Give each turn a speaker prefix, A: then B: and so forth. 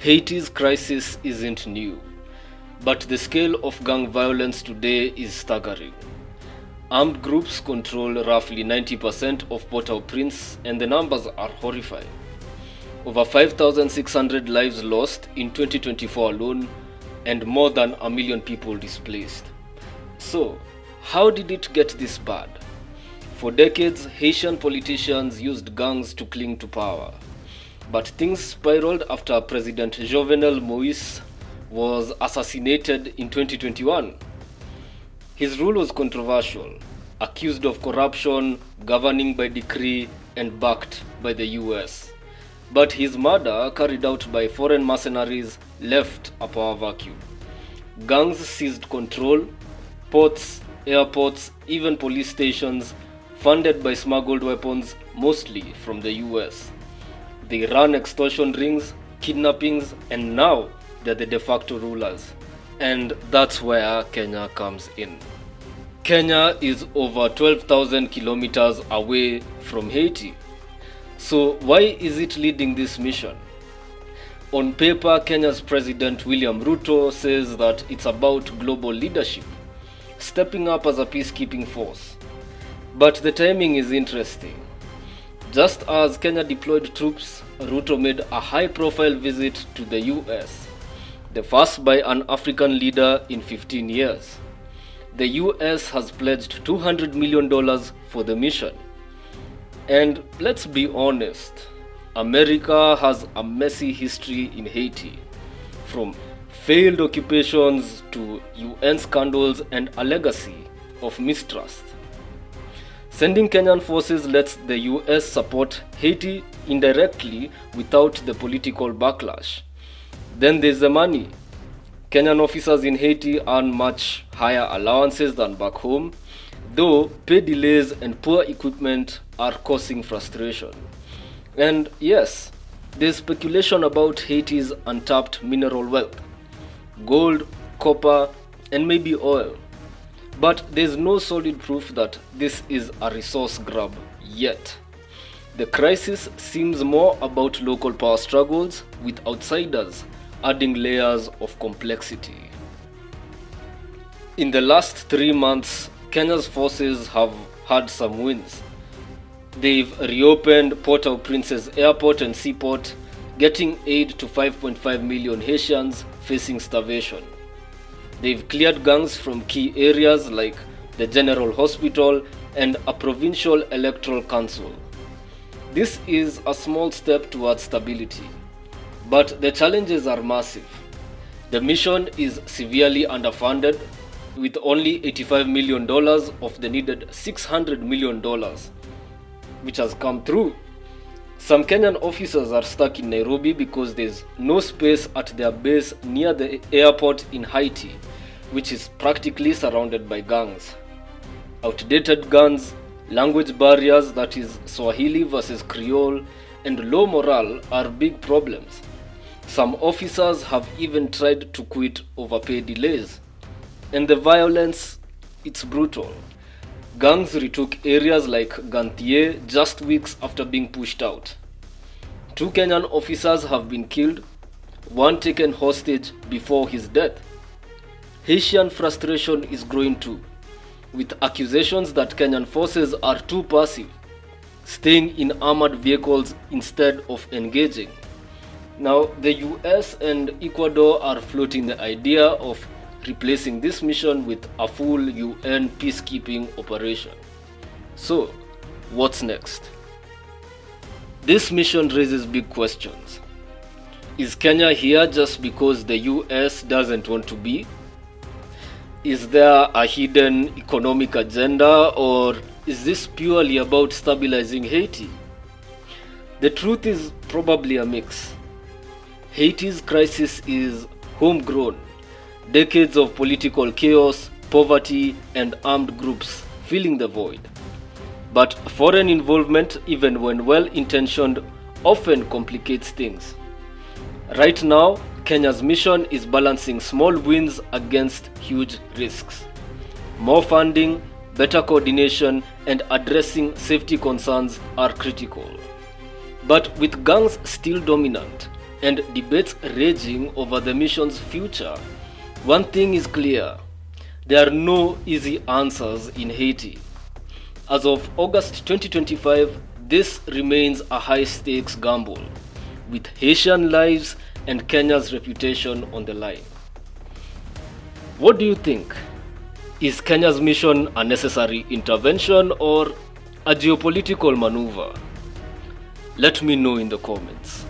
A: Haiti's crisis isn't new, but the scale of gang violence today is staggering. Armed groups control roughly 90% of Port-au-Prince, and the numbers are horrifying. Over 5,600 lives lost in 2024 alone, and more than 1 million people displaced. So, how did it get this bad? For decades, Haitian politicians used gangs to cling to power. But things spiraled after President Jovenel Moïse was assassinated in 2021. His rule was controversial, accused of corruption, governing by decree, and backed by the US. But his murder, carried out by foreign mercenaries, left a power vacuum. Gangs seized control, ports, airports, even police stations, funded by smuggled weapons, mostly from the US. They ran extortion rings, kidnappings, and now they're the de facto rulers. And that's where Kenya comes in. Kenya is over 12,000 kilometers away from Haiti. So why is it leading this mission? On paper, Kenya's President William Ruto says that it's about global leadership, stepping up as a peacekeeping force. But the timing is interesting. Just as Kenya deployed troops, Ruto made a high-profile visit to the US, the first by an African leader in 15 years. The US has pledged $200 million for the mission. And let's be honest, America has a messy history in Haiti, from failed occupations to UN scandals and a legacy of mistrust. Sending Kenyan forces lets the US support Haiti indirectly without the political backlash. Then there's the money. Kenyan officers in Haiti earn much higher allowances than back home, though pay delays and poor equipment are causing frustration. And yes, there's speculation about Haiti's untapped mineral wealth: gold, copper, and maybe oil. But there's no solid proof that this is a resource grab yet. The crisis seems more about local power struggles, with outsiders adding layers of complexity. In the last 3 months, Kenya's forces have had some wins. They've reopened Port-au-Prince's airport and seaport, getting aid to 5.5 million Haitians facing starvation. They've cleared gangs from key areas like the General Hospital and a provincial electoral council. This is a small step towards stability, but the challenges are massive. The mission is severely underfunded, with only $85 million of the needed $600 million, which has come through. Some Kenyan officers are stuck in Nairobi because there's no space at their base near the airport in Haiti, which is practically surrounded by gangs. Outdated guns, language barriers, that is Swahili versus Creole, and low morale are big problems. Some officers have even tried to quit over pay delays. And the violence, it's brutal. Gangs retook areas like Gantier just weeks after being pushed out. 2 Kenyan officers have been killed, 1 taken hostage before his death. Haitian frustration is growing too, with accusations that Kenyan forces are too passive, staying in armored vehicles instead of engaging. Now, the US and Ecuador are floating the idea of replacing this mission with a full UN peacekeeping operation. So, what's next? This mission raises big questions. Is Kenya here just because the US doesn't want to be? Is there a hidden economic agenda, or is this purely about stabilizing Haiti? The truth is probably a mix. Haiti's crisis is homegrown. Decades of political chaos, poverty, and armed groups filling the void. But foreign involvement, even when well-intentioned, often complicates things. Right now, Kenya's mission is balancing small wins against huge risks. More funding, better coordination, and addressing safety concerns are critical. But with gangs still dominant, and debates raging over the mission's future, one thing is clear: there are no easy answers in Haiti. As of August 2025, this remains a high-stakes gamble, with Haitian lives and Kenya's reputation on the line. What do you think? Is Kenya's mission a necessary intervention or a geopolitical maneuver? Let me know in the comments.